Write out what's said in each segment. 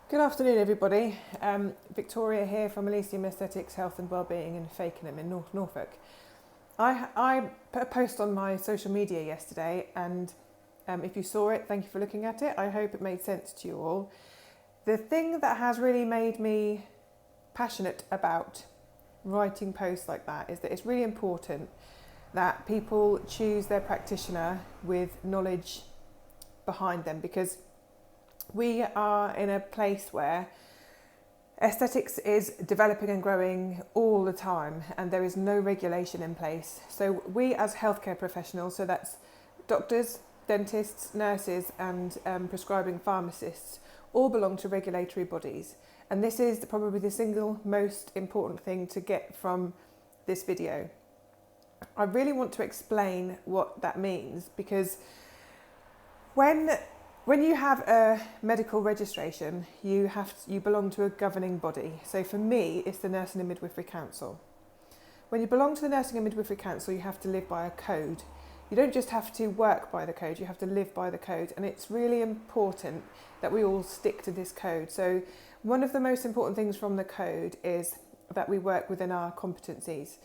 Good afternoon, everybody. Victoria here from Elysium Aesthetics, Health and Wellbeing in Fakenham in North Norfolk. I put a post on my social media yesterday, and if you saw it, thank you for looking at it. I hope it made sense to you all. The thing that has really made me passionate about writing posts like that is that it's really important that people choose their practitioner with knowledge behind them, because we are in a place where aesthetics is developing and growing all the time, and there is no regulation in place. So we as healthcare professionals, so that's doctors, dentists, nurses and prescribing pharmacists, all belong to regulatory bodies. And this is probably the single most important thing to get from this video. I really want to explain what that means, because when you have a medical registration, you belong to a governing body. So for me, it's the Nursing and Midwifery Council. When you belong to the Nursing and Midwifery Council, you have to live by a code. You don't just have to work by the code, you have to live by the code. And it's really important that we all stick to this code. So one of the most important things from the code is that we work within our competencies.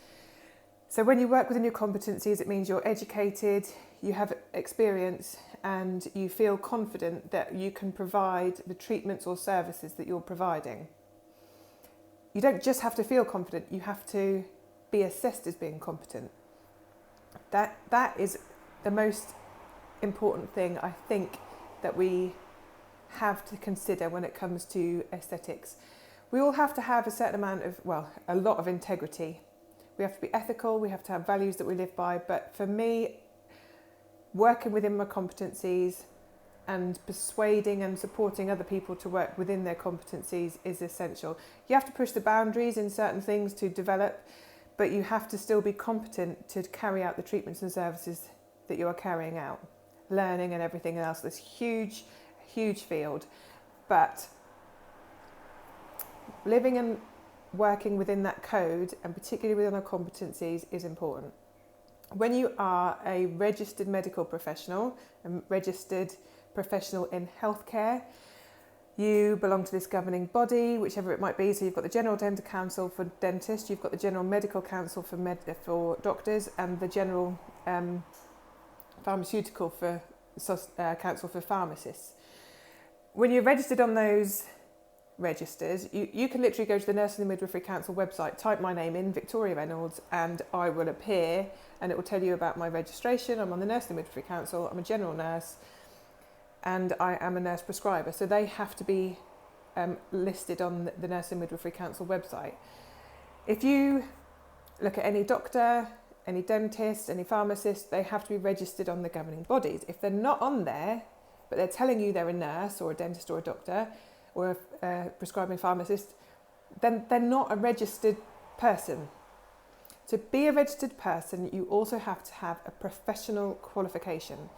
So when you work within your competencies, it means you're educated, you have experience, and you feel confident that you can provide the treatments or services that you're providing. You don't just have to feel confident, you have to be assessed as being competent. That is the most important thing, I think, that we have to consider when it comes to aesthetics. We all have to have a certain amount of, a lot of integrity. We have to be ethical, we have to have values that we live by, but for me, working within my competencies and persuading and supporting other people to work within their competencies is essential. You have to push the boundaries in certain things to develop, but you have to still be competent to carry out the treatments and services that you are carrying out. Learning and everything else, this huge field, but living and working within that code, and particularly within our competencies, is important. When you are a registered medical professional, a registered professional in healthcare, you belong to this governing body, whichever it might be. So you've got the General Dental Council for dentists, you've got the General Medical Council for doctors, and the General Pharmaceutical Council for pharmacists. When you're registered on those registers, you can literally go to the Nursing and Midwifery Council website, type my name in, Victoria Reynolds, and I will appear, and it will tell you about my registration. I'm on the Nursing and Midwifery Council, I'm a general nurse, and I am a nurse prescriber. So they have to be listed on the Nursing and Midwifery Council website. If you look at any doctor, any dentist, any pharmacist, they have to be registered on the governing bodies. If they're not on there, but they're telling you they're a nurse or a dentist or a doctor, or a prescribing pharmacist, then they're not a registered person. To be a registered person, you also have to have a professional qualification.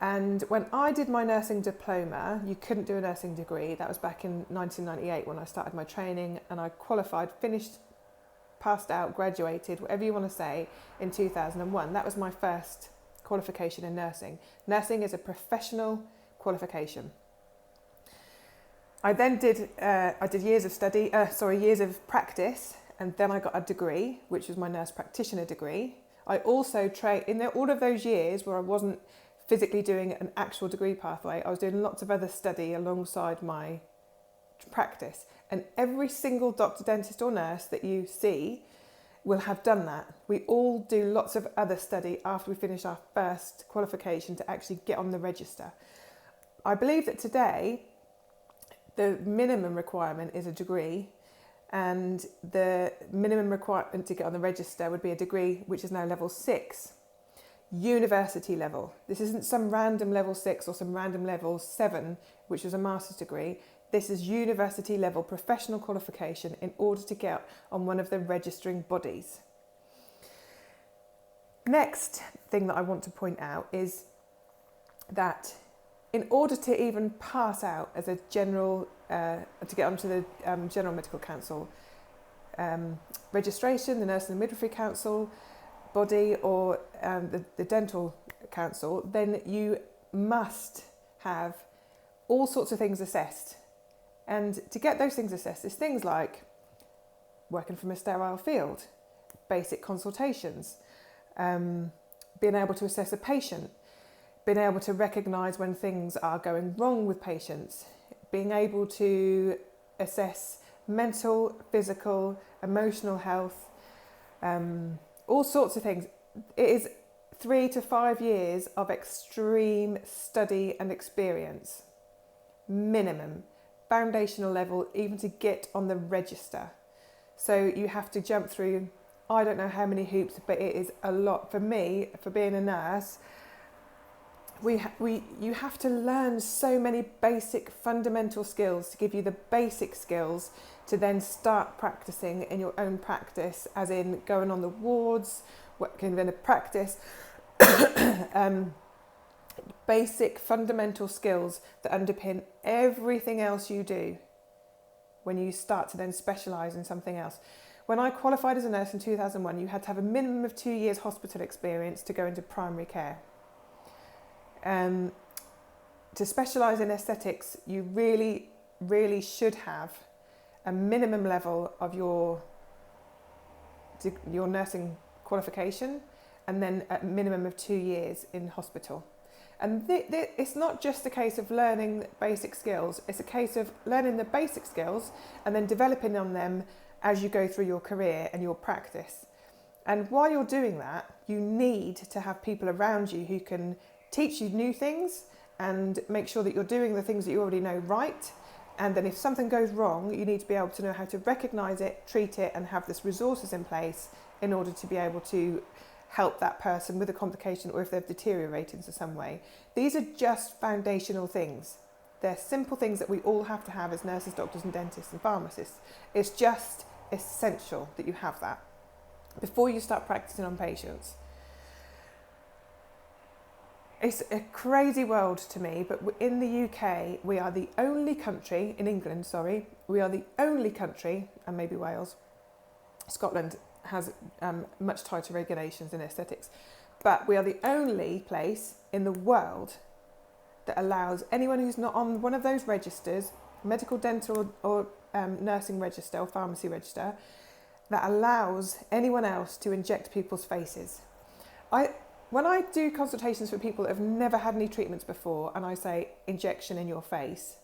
And when I did my nursing diploma, you couldn't do a nursing degree. That was back in 1998 when I started my training, and I qualified, finished, passed out, graduated, whatever you want to say, in 2001. That was my first qualification in nursing. Nursing is a professional qualification. I then did years of practice, and then I got a degree, which was my nurse practitioner degree. I also trained, all of those years where I wasn't physically doing an actual degree pathway, I was doing lots of other study alongside my practice. And every single doctor, dentist or nurse that you see will have done that. We all do lots of other study after we finish our first qualification to actually get on the register. I believe that today, the minimum requirement is a degree, and the minimum requirement to get on the register would be a degree which is now level 6, university level. This isn't some random level 6 or some random level 7, which is a master's degree. This is university level professional qualification in order to get on one of the registering bodies. Next thing that I want to point out is that in order to even pass out as a general, to get onto the General Medical Council registration, the Nursing and Midwifery Council body, or the Dental Council, then you must have all sorts of things assessed. And to get those things assessed is things like working from a sterile field, basic consultations, being able to assess a patient, being able to recognise when things are going wrong with patients, being able to assess mental, physical, emotional health, all sorts of things. It is 3 to 5 years of extreme study and experience, minimum, foundational level, even to get on the register. So you have to jump through, I don't know how many hoops, but it is a lot. For me, for being a nurse, you have to learn so many basic fundamental skills to give you the basic skills to then start practicing in your own practice, as in going on the wards, working in a practice, basic fundamental skills that underpin everything else you do when you start to then specialise in something else. When I qualified as a nurse in 2001, you had to have a minimum of 2 years hospital experience to go into primary care. To specialise in aesthetics, you really, really should have a minimum level of your nursing qualification, and then a minimum of 2 years in hospital. And it's not just a case of learning basic skills, it's a case of learning the basic skills and then developing on them as you go through your career and your practice. And while you're doing that, you need to have people around you who can teach you new things and make sure that you're doing the things that you already know right. And then if something goes wrong, you need to be able to know how to recognise it, treat it, and have this resources in place in order to be able to help that person with a complication, or if they've deteriorated in some way. These are just foundational things. They're simple things that we all have to have as nurses, doctors and dentists and pharmacists. It's just essential that you have that before you start practicing on patients. It's a crazy world to me, but in the UK, we are the only country, in England, sorry, we are the only country, and maybe Wales, Scotland has much tighter regulations in aesthetics, but we are the only place in the world that allows anyone who's not on one of those registers, medical, dental or nursing register or pharmacy register, that allows anyone else to inject people's faces. When I do consultations for people that have never had any treatments before and I say injection in your face,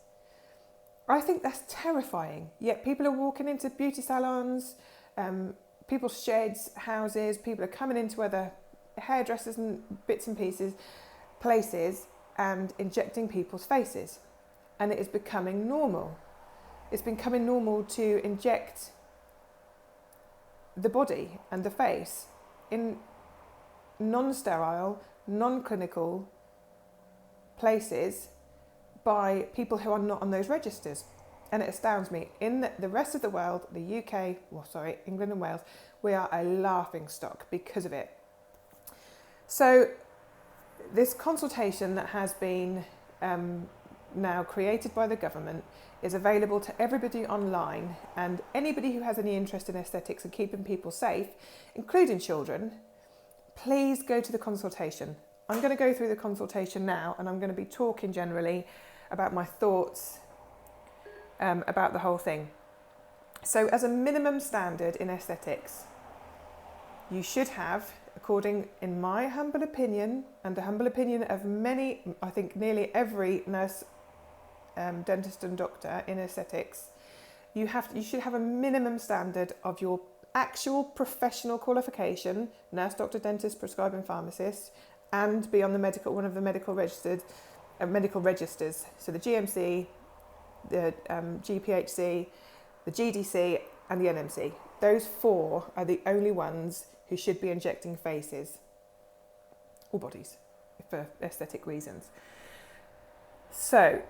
I think that's terrifying. Yet people are walking into beauty salons, people's sheds, houses, people are coming into other hairdressers and bits and pieces, places, and injecting people's faces. And it is becoming normal. It's becoming normal to inject the body and the face in non-sterile, non-clinical places by people who are not on those registers. And it astounds me. In the rest of the world, the UK, England and Wales, we are a laughing stock because of it. So this consultation that has been now created by the government is available to everybody online, and anybody who has any interest in aesthetics and keeping people safe, including children, please go to the consultation. I'm going to go through the consultation now, and I'm going to be talking generally about my thoughts about the whole thing. So as a minimum standard in aesthetics, you should have, according, in my humble opinion, and the humble opinion of many, I think nearly every nurse, dentist and doctor in aesthetics, you should have a minimum standard of your actual professional qualification, nurse, doctor, dentist, prescribing pharmacist, and be on the one of the medical registers. So the GMC, the GPHC, the GDC and the NMC. Those 4 are the only ones who should be injecting faces or bodies for aesthetic reasons. So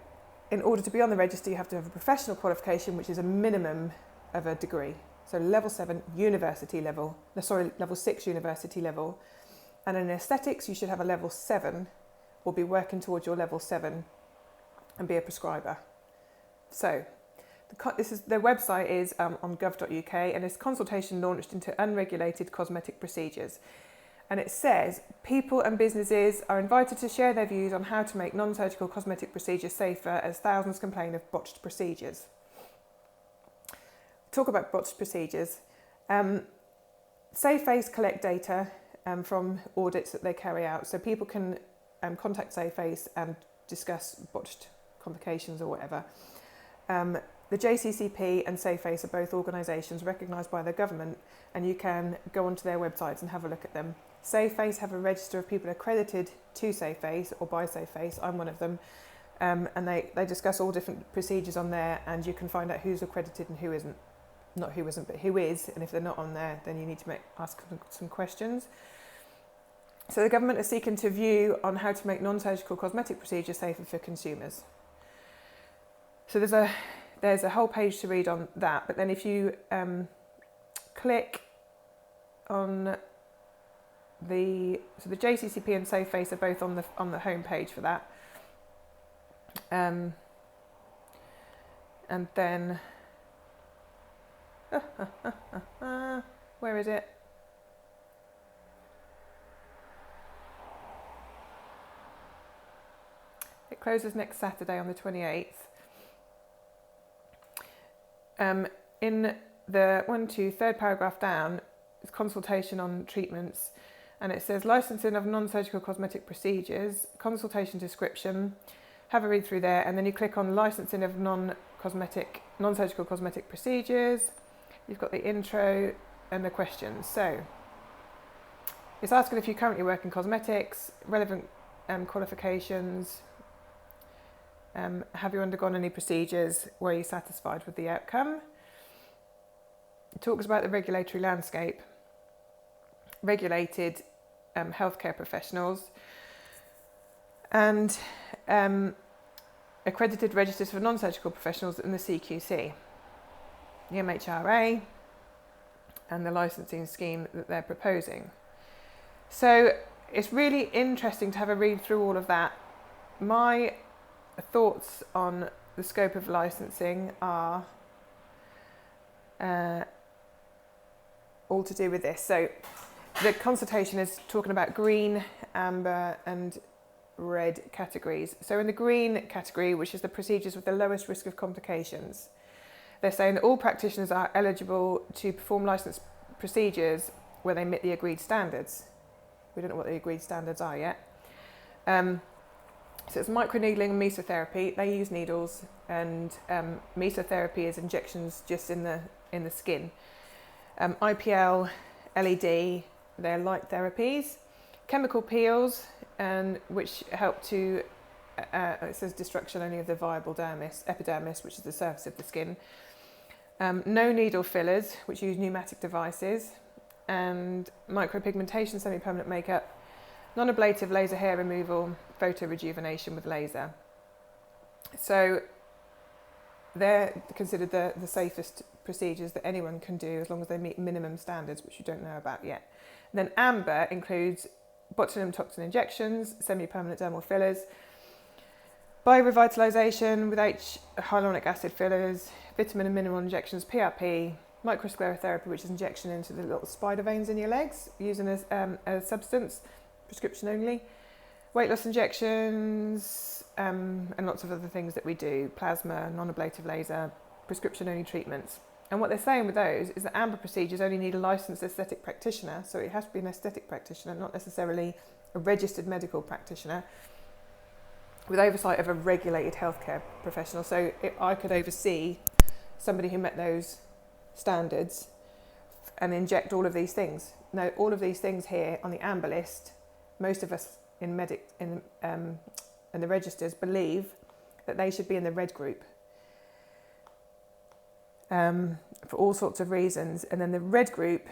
in order to be on the register, you have to have a professional qualification, which is a minimum of a degree. So level 7 university level, level 6 university level. And in aesthetics, you should have a level 7 or be working towards your level 7 and be a prescriber. So their website is on gov.uk, and this consultation launched into unregulated cosmetic procedures. And it says people and businesses are invited to share their views on how to make non-surgical cosmetic procedures safer, as thousands complain of botched procedures. talk about botched procedures. SafeFace collect data from audits that they carry out, so people can contact SafeFace and discuss botched complications or whatever. The JCCP and SafeFace are both organisations recognised by the government, and you can go onto their websites and have a look at them. SafeFace have a register of people accredited to SafeFace or by SafeFace. I'm one of them. And they discuss all different procedures on there, and you can find out who's accredited and who isn't. Not who isn't, but who is. And if they're not on there, then you need to ask some questions. So the government is seeking to view on how to make non-surgical cosmetic procedures safer for consumers. So there's a whole page to read on that, but then if you click on the JCCP and SafeFace are both on the home page for that, and then where is it? It closes next Saturday on the 28th. In the third paragraph down, it's consultation on treatments, and it says licensing of non-surgical cosmetic procedures, consultation description. Have a read through there, and then you click on licensing of non-surgical cosmetic procedures. You've got the intro and the questions. So it's asking if you currently work in cosmetics, relevant qualifications. Have you undergone any procedures? Were you satisfied with the outcome? It talks about the regulatory landscape, regulated healthcare professionals, and accredited registers for non-surgical professionals in the CQC, the MHRA, and the licensing scheme that they're proposing. So it's really interesting to have a read through all of that. My thoughts on the scope of licensing are all to do with this. So the consultation is talking about green, amber and red categories. So in the green category, which is the procedures with the lowest risk of complications, they're saying that all practitioners are eligible to perform licensed procedures where they meet the agreed standards. We don't know what the agreed standards are yet. So it's microneedling and mesotherapy. They use needles, and mesotherapy is injections just in the skin. IPL, LED, they're light therapies. Chemical peels, which help to, it says destruction only of the viable epidermis, which is the surface of the skin. No needle fillers, which use pneumatic devices, and micropigmentation, semi-permanent makeup, non-ablative laser hair removal, photo rejuvenation with laser. So they're considered the safest procedures that anyone can do as long as they meet minimum standards, which you don't know about yet. And then amber includes botulinum toxin injections, semi-permanent dermal fillers, biorevitalization with hyaluronic acid fillers, vitamin and mineral injections, PRP, microsclerotherapy, which is injection into the little spider veins in your legs using a substance, prescription only, weight loss injections, and lots of other things that we do, plasma, non-ablative laser, prescription only treatments. And what they're saying with those is that amber procedures only need a licensed aesthetic practitioner, so it has to be an aesthetic practitioner, not necessarily a registered medical practitioner, with oversight of a regulated healthcare professional. So I could oversee somebody who met those standards and inject all of these things. Now, all of these things here on the amber list, most of us in the registers believe that they should be in the red group for all sorts of reasons. And then the red group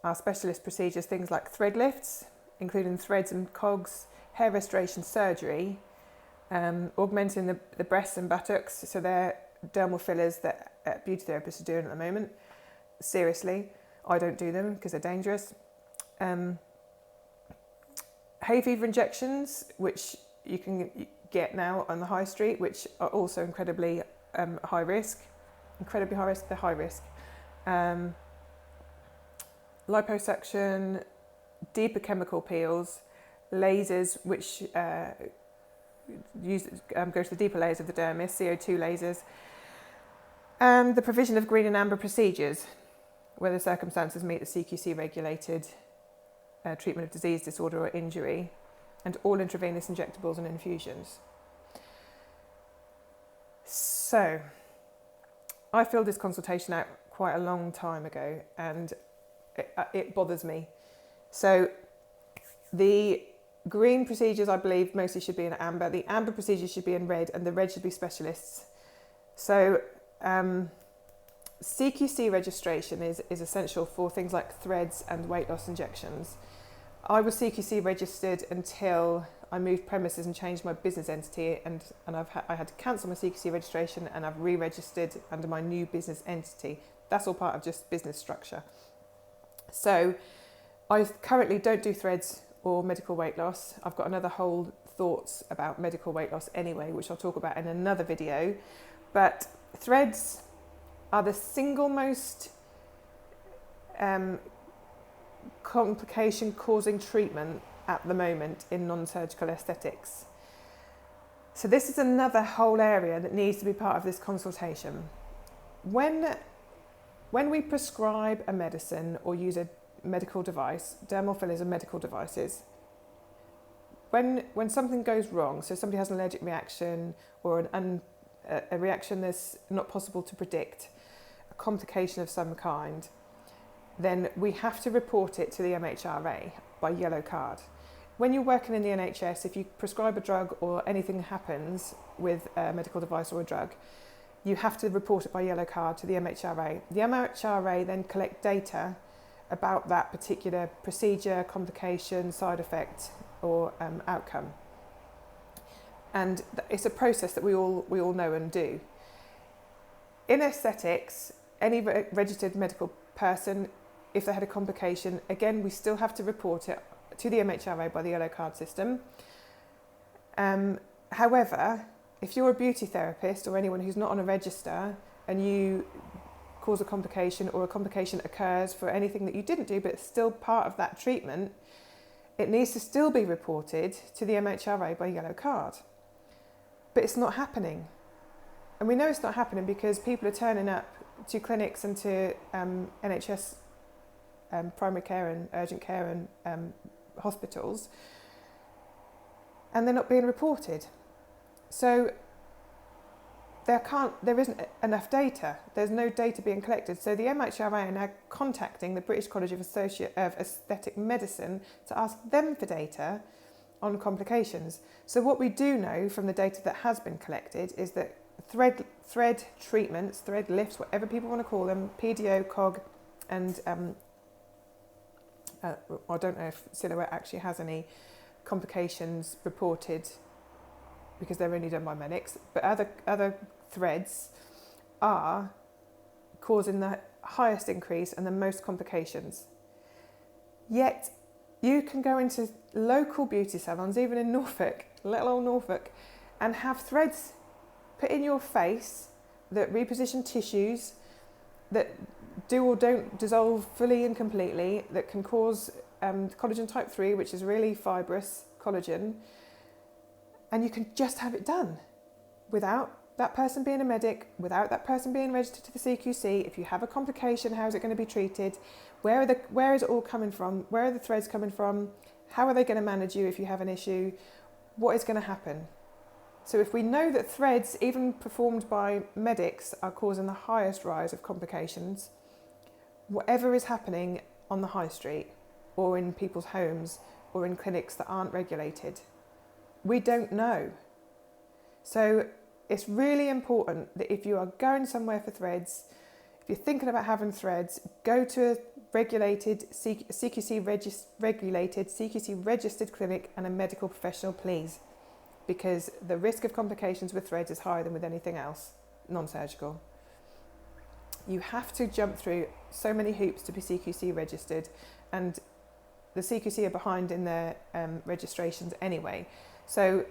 are specialist procedures, things like thread lifts, including threads and cogs, hair restoration surgery, augmenting the breasts and buttocks. So they're dermal fillers that beauty therapists are doing at the moment. Seriously, I don't do them because they're dangerous. Hay fever injections, which you can get now on the high street, which are also incredibly high risk. They're high risk. Liposuction, deeper chemical peels, lasers, which go to the deeper layers of the dermis, CO2 lasers, And the provision of green and amber procedures, where the circumstances meet the CQC regulated treatment of disease, disorder or injury, and all intravenous injectables and infusions. So, I filled this consultation out quite a long time ago, and it bothers me. So, the green procedures, I believe, mostly should be in amber. The amber procedures should be in red, and the red should be specialists. So, CQC registration is essential for things like threads and weight loss injections. I was CQC registered until I moved premises and changed my business entity, and I had to cancel my CQC registration, and I've re-registered under my new business entity. That's all part of just business structure. So I currently don't do threads or medical weight loss. I've got another whole thoughts about medical weight loss anyway, which I'll talk about in another video. But threads are the single most complication causing treatment at the moment in non-surgical aesthetics. So this is another whole area that needs to be part of this consultation. When we prescribe a medicine or use a medical device, dermal fillers are medical devices. When something goes wrong, so somebody has an allergic reaction or a reaction that's not possible to predict, a complication of some kind, then we have to report it to the MHRA by yellow card. When you're working in the NHS, if you prescribe a drug or anything happens with a medical device or a drug, you have to report it by yellow card to the MHRA. The MHRA then collect data about that particular procedure, complication, side effect or outcome. And it's a process that we all know and do. In aesthetics, any registered medical person, if they had a complication, again, we still have to report it to the MHRA by the yellow card system. However, if you're a beauty therapist or anyone who's not on a register and you cause a complication or a complication occurs for anything that you didn't do but it's still part of that treatment, it needs to still be reported to the MHRA by yellow card. But it's not happening. And we know it's not happening because people are turning up to clinics and to NHS primary care and urgent care and hospitals, and they're not being reported. So there isn't enough data. There's no data being collected. So the MHRA are now contacting the British College of Aesthetic Medicine to ask them for data on complications. So what we do know from the data that has been collected is that thread treatments, thread lifts, whatever people want to call them, PDO, COG, and I don't know if Silhouette actually has any complications reported because they're only done by medics, but other threads are causing the highest increase and the most complications. Yet you can go into local beauty salons, even in Norfolk, little old Norfolk, and have threads put in your face that reposition tissues, that do or don't dissolve fully and completely, that can cause collagen type 3, which is really fibrous collagen, and you can just have it done without that person being a medic, without that person being registered to the CQC. If you have a complication, how is it going to be treated? Where is it all coming from? Where are the threads coming from? How are they going to manage you if you have an issue? What is going to happen? So if we know that threads, even performed by medics, are causing the highest rise of complications, whatever is happening on the high street or in people's homes or in clinics that aren't regulated, we don't know. So it's really important that if you are going somewhere for threads, if you're thinking about having threads, go to a regulated, CQC registered clinic and a medical professional, please, because the risk of complications with threads is higher than with anything else, non-surgical. You have to jump through so many hoops to be CQC registered, and the CQC are behind in their registrations anyway. So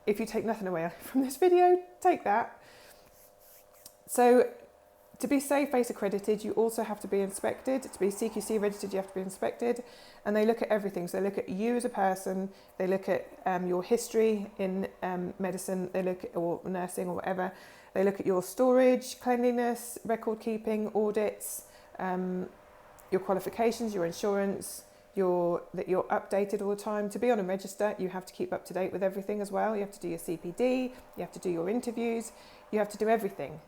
if you take nothing away from this video, take that. So to be Safe Face accredited, you also have to be inspected. To be CQC registered, you have to be inspected. And they look at everything. So they look at you as a person, they look at your history in medicine, they look at, or nursing or whatever, They look at your storage, cleanliness, record keeping, audits, your qualifications, your insurance, that you're updated all the time. To be on a register, you have to keep up to date with everything as well. You have to do your CPD, you have to do your interviews, you have to do everything.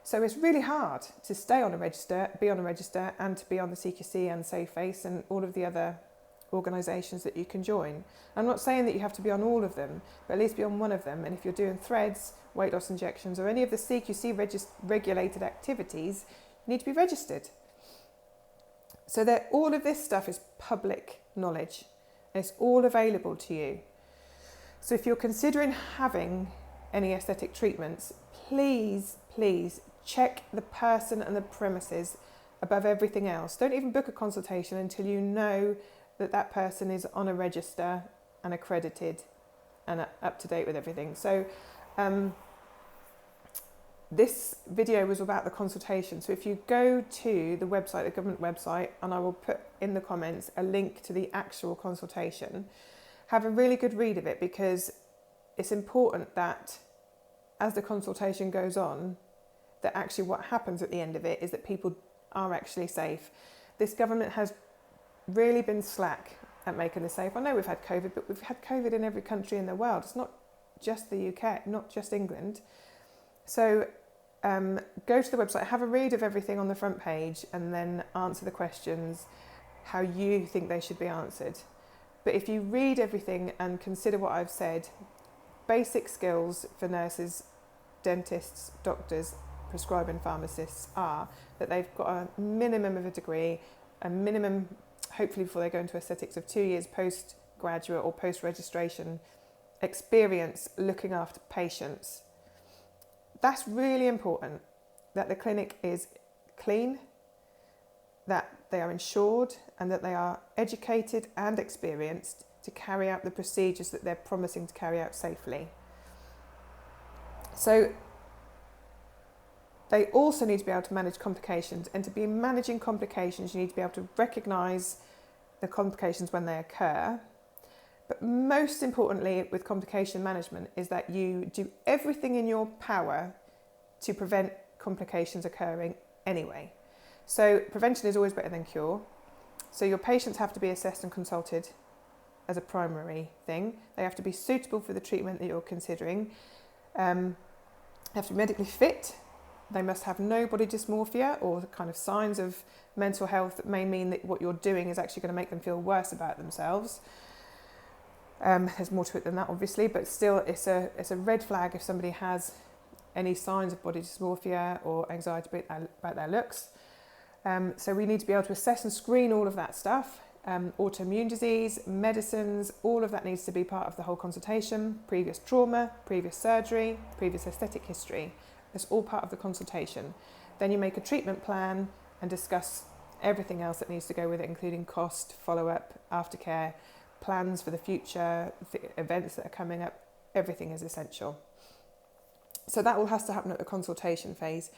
So it's really hard to stay on a register, be on a register, and to be on the CQC and SafeFace and all of the other organisations that you can join. I'm not saying that you have to be on all of them, but at least be on one of them. And if you're doing threads, weight loss injections, or any of the CQC regulated activities, you need to be registered. So that all of this stuff is public knowledge. It's all available to you. So if you're considering having any aesthetic treatments, please check the person and the premises above everything else. Don't even book a consultation until you know that that person is on a register and accredited and up to date with everything. So this video was about the consultation. So if you go to the website, the government website, and I will put in the comments a link to the actual consultation, have a really good read of it, because it's important that as the consultation goes on, that actually what happens at the end of it is that people are actually safe. This government has really been slack at making this safe. I know we've had COVID, but we've had COVID in every country in the world. It's not just the UK, not just England. So go to the website, have a read of everything on the front page, and then answer the questions how you think they should be answered. But if you read everything and consider what I've said, basic skills for nurses, dentists, doctors, prescribing pharmacists are that they've got a minimum of a degree, a minimum, hopefully before they go into aesthetics, of 2 years postgraduate or post-registration experience looking after patients. That's really important, that the clinic is clean, that they are insured, and that they are educated and experienced to carry out the procedures that they're promising to carry out safely. So they also need to be able to manage complications, and to be managing complications, you need to be able to recognise the complications when they occur. But most importantly with complication management is that you do everything in your power to prevent complications occurring anyway. So prevention is always better than cure. So your patients have to be assessed and consulted as a primary thing. They have to be suitable for the treatment that you're considering. They have to be medically fit. They must have no body dysmorphia or kind of signs of mental health that may mean that what you're doing is actually going to make them feel worse about themselves. There's more to it than that, obviously, but still it's a red flag if somebody has any signs of body dysmorphia or anxiety about their looks. So we need to be able to assess and screen all of that stuff. Autoimmune disease, medicines, all of that needs to be part of the whole consultation. Previous trauma, previous surgery, previous aesthetic history. It's all part of the consultation. Then you make a treatment plan and discuss everything else that needs to go with it, including cost, follow-up, aftercare, plans for the future, the events that are coming up. Everything is essential. So that all has to happen at the consultation phase.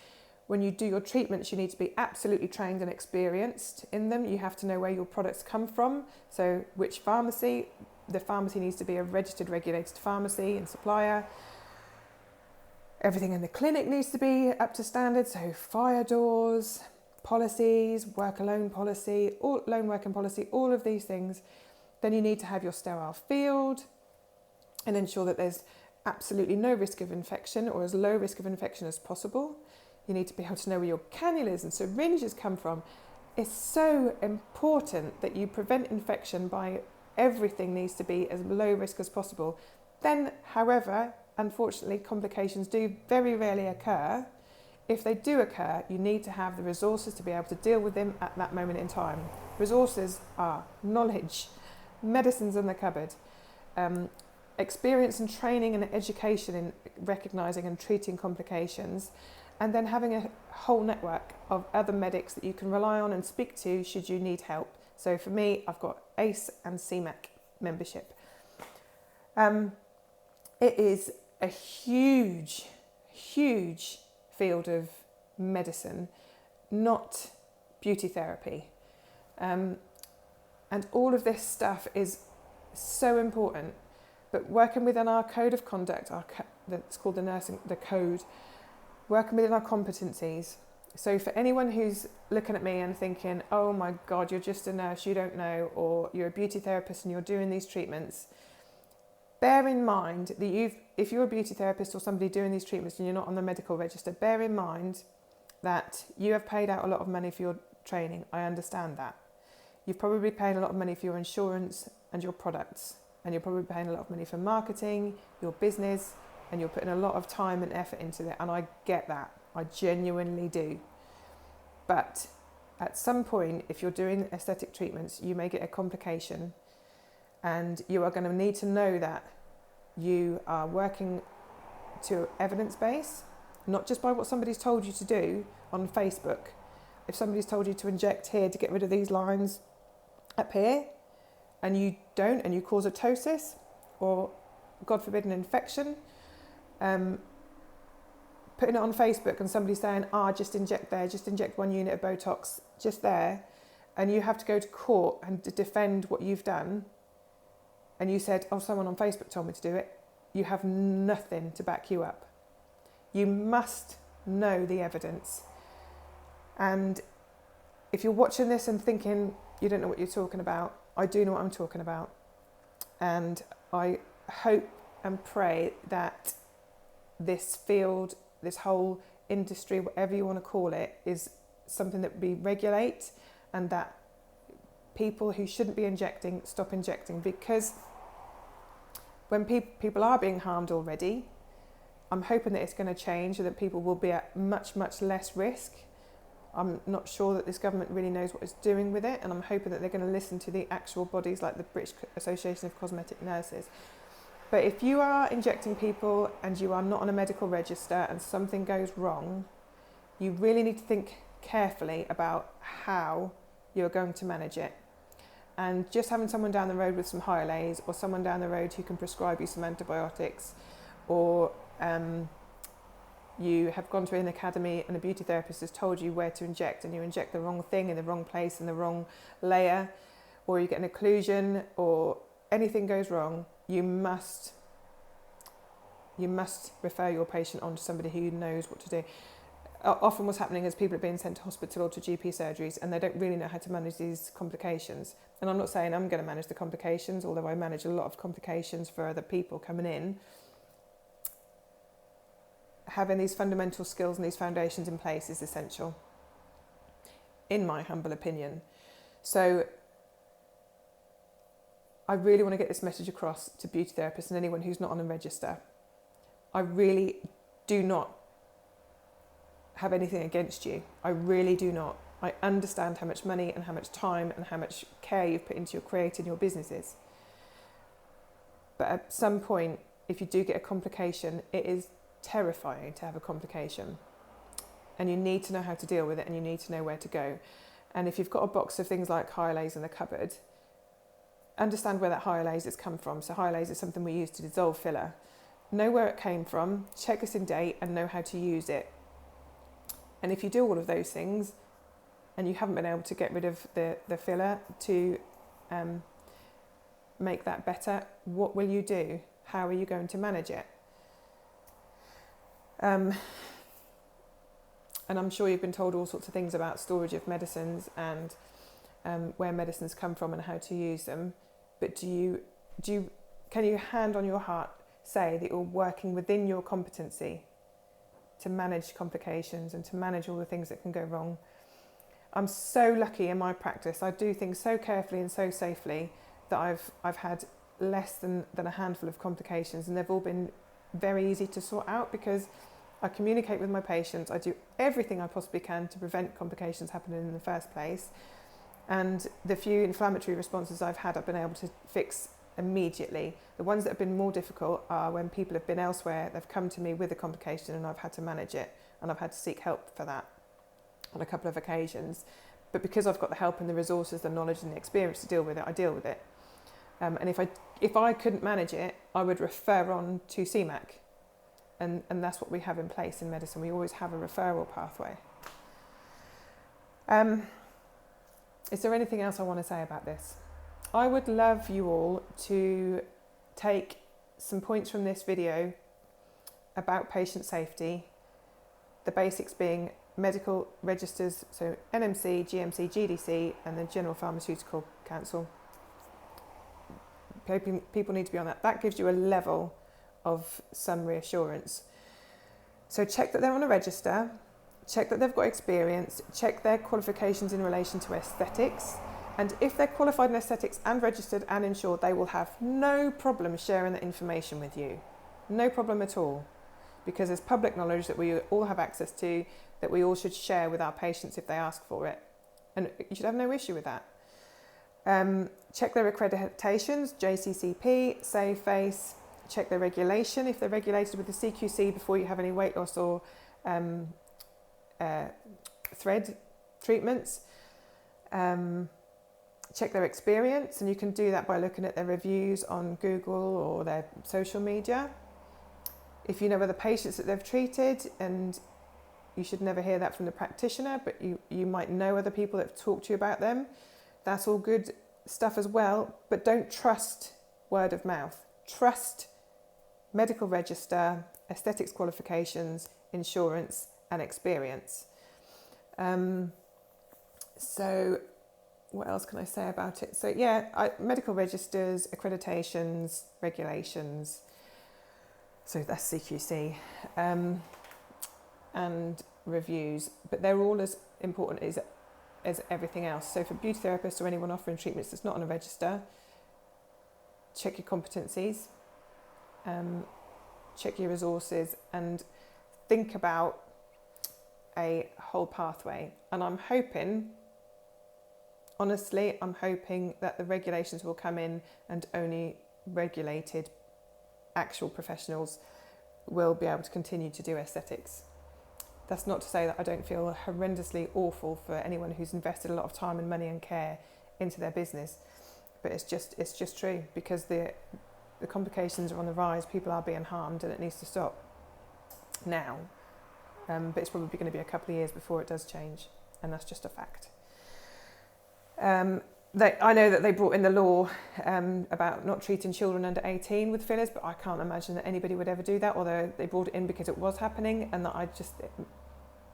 When you do your treatments, you need to be absolutely trained and experienced in them. You have to know where your products come from. So which pharmacy, the pharmacy needs to be a registered, regulated pharmacy and supplier. Everything in the clinic needs to be up to standard. So fire doors, policies, work alone policy, lone working policy, all of these things. Then you need to have your sterile field and ensure that there's absolutely no risk of infection, or as low risk of infection as possible. You need to be able to know where your cannulas and syringes come from. It's so important that you prevent infection by everything needs to be as low risk as possible. Then, however, unfortunately, complications do very rarely occur. If they do occur, you need to have the resources to be able to deal with them at that moment in time. Resources are knowledge, medicines in the cupboard, experience and training and education in recognising and treating complications, and then having a whole network of other medics that you can rely on and speak to should you need help. So for me, I've got ACE and CMAC membership. It is a huge, huge field of medicine, not beauty therapy. And all of this stuff is so important. But working within our code of conduct, that's called the code, working within our competencies. So for anyone who's looking at me and thinking, oh my God, you're just a nurse, you don't know, or you're a beauty therapist and you're doing these treatments, bear in mind that if you're a beauty therapist or somebody doing these treatments and you're not on the medical register, bear in mind that you have paid out a lot of money for your training. I understand that. You're probably paying a lot of money for your insurance and your products, and you're probably paying a lot of money for marketing, your business, and you're putting a lot of time and effort into it, and I get that. I genuinely do. But at some point, if you're doing aesthetic treatments, you may get a complication, and you are going to need to know that you are working to evidence base, not just by what somebody's told you to do on Facebook. If somebody's told you to inject here to get rid of these lines up here, and you don't, and you cause a ptosis, or God forbid an infection, putting it on Facebook and somebody saying, just inject there, just inject 1 unit of Botox just there, and you have to go to court and defend what you've done, and you said, someone on Facebook told me to do it, you have nothing to back you up. You must know the evidence. And if you're watching this and thinking you don't know what you're talking about, I do know what I'm talking about. And I hope and pray that this field, this whole industry, whatever you want to call it, is something that we regulate, and that people who shouldn't be injecting stop injecting, because when people are being harmed already, I'm hoping that it's going to change and that people will be at much, much less risk. I'm not sure that this government really knows what it's doing with it, and I'm hoping that they're going to listen to the actual bodies like the British Association of Cosmetic Nurses. But if you are injecting people and you are not on a medical register and something goes wrong, you really need to think carefully about how you're going to manage it. And just having someone down the road with some Hyalase, or someone down the road who can prescribe you some antibiotics, or you have gone to an academy and a beauty therapist has told you where to inject, and you inject the wrong thing in the wrong place in the wrong layer, or you get an occlusion, or anything goes wrong, you must refer your patient on to somebody who knows what to do. Often what's happening is people are being sent to hospital or to GP surgeries, and they don't really know how to manage these complications. And I'm not saying I'm going to manage the complications, although I manage a lot of complications for other people coming in. Having these fundamental skills and these foundations in place is essential, in my humble opinion. So I really want to get this message across to beauty therapists and anyone who's not on a register. I really do not have anything against you. I really do not. I understand how much money and how much time and how much care you've put into your creating your businesses. But at some point, if you do get a complication, it is terrifying to have a complication, and you need to know how to deal with it, and you need to know where to go. And if you've got a box of things like Hyalase in the cupboard, understand where that Hyalase has come from. So Hyalase is something we use to dissolve filler. Know where it came from, check it's in date, and know how to use it. And if you do all of those things and you haven't been able to get rid of the filler to make that better, what will you do? How are you going to manage it? And I'm sure you've been told all sorts of things about storage of medicines and where medicines come from and how to use them. But can you hand on your heart say that you're working within your competency to manage complications and to manage all the things that can go wrong? I'm so lucky in my practice. I do things so carefully and so safely that I've had less than a handful of complications, and they've all been very easy to sort out because I communicate with my patients. I do everything I possibly can to prevent complications happening in the first place. And the few inflammatory responses I've had, I've been able to fix immediately. The ones that have been more difficult are when people have been elsewhere, they've come to me with a complication and I've had to manage it, and I've had to seek help for that on a couple of occasions. But because I've got the help and the resources, the knowledge and the experience to deal with it, I deal with it. And if I couldn't manage it, I would refer on to CMAC. And that's what we have in place in medicine. We always have a referral pathway. Is there anything else I want to say about this? I would love you all to take some points from this video about patient safety the basics being medical registers, so NMC, GMC, GDC, and the General Pharmaceutical Council. People need to be on that. That gives you a level of some reassurance. So check that they're on a register, check that they've got experience, check their qualifications in relation to aesthetics, and if they're qualified in aesthetics and registered and insured, they will have no problem sharing that information with you. No problem at all, because there's public knowledge that we all have access to, that we all should share with our patients if they ask for it. And you should have no issue with that. Check their accreditations, JCCP, SaveFace, check their regulation, if they're regulated with the CQC before you have any weight loss or thread treatments. Check their experience, and you can do that by looking at their reviews on Google or their social media. If you know other patients that they've treated, and you should never hear that from the practitioner, but you might know other people that have talked to you about them, that's all good stuff as well, but don't trust word of mouth. Trust medical register, aesthetics qualifications, insurance and experience. So what else can I say about it? So yeah, medical registers, accreditations, regulations, so that's CQC, and reviews, but they're all as important as everything else. So for beauty therapists or anyone offering treatments that's not on a register, check your competencies, check your resources, and think about a whole pathway. And I'm hoping, honestly, I'm hoping that the regulations will come in and only regulated actual professionals will be able to continue to do aesthetics. That's not to say that I don't feel horrendously awful for anyone who's invested a lot of time and money and care into their business, but it's just true, because the complications are on the rise, people are being harmed, and it needs to stop now. But it's probably going to be a couple of years before it does change, and that's just a fact. I know that they brought in the law about not treating children under 18 with fillers, but I can't imagine that anybody would ever do that, although they brought it in because it was happening, and that it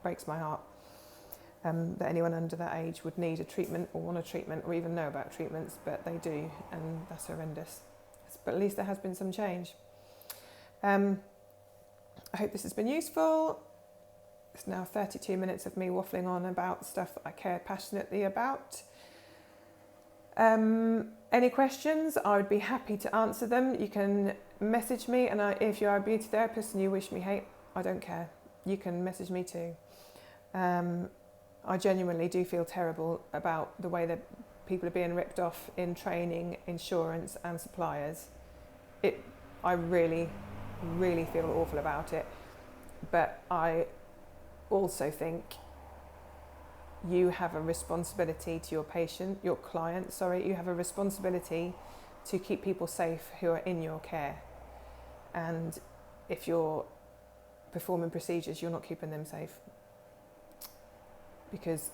breaks my heart that anyone under that age would need a treatment or want a treatment or even know about treatments, but they do, and that's horrendous. But at least there has been some change. I hope this has been useful. It's now 32 minutes of me waffling on about stuff that I care passionately about. Any questions, I would be happy to answer them. You can message me, and if you are a beauty therapist and you wish me hate, I don't care. You can message me too. I genuinely do feel terrible about the way that people are being ripped off in training, insurance and suppliers. I really, really feel awful about it. But I also think you have a responsibility to your client, you have a responsibility to keep people safe who are in your care. And if you're performing procedures, you're not keeping them safe, because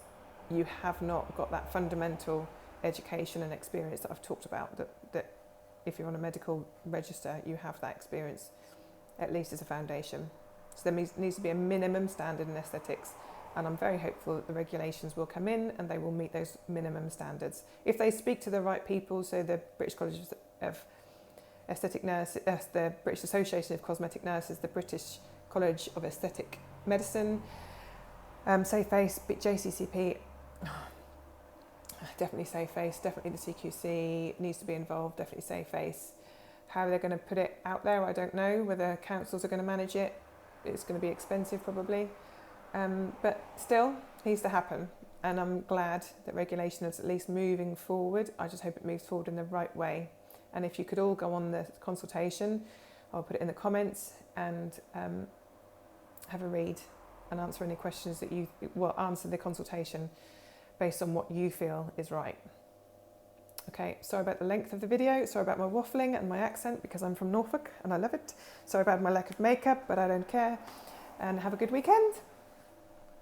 you have not got that fundamental education and experience that I've talked about, that if you're on a medical register, you have that experience, at least as a foundation. So there needs to be a minimum standard in aesthetics, and I'm very hopeful that the regulations will come in and they will meet those minimum standards. If they speak to the right people, so the British College of Aesthetic Nurses, the British Association of Cosmetic Nurses, the British College of Aesthetic Medicine, SaveFace, JCCP, definitely SaveFace, definitely the CQC needs to be involved, definitely SaveFace. How they're going to put it out there, I don't know. Whether councils are going to manage it, it's going to be expensive probably. But still, it needs to happen. And I'm glad that regulation is at least moving forward. I just hope it moves forward in the right way. And if you could all go on the consultation, I'll put it in the comments and have a read and answer any questions that answer the consultation based on what you feel is right. Okay, sorry about the length of the video, sorry about my waffling and my accent, because I'm from Norfolk and I love it. Sorry about my lack of makeup, but I don't care. And have a good weekend.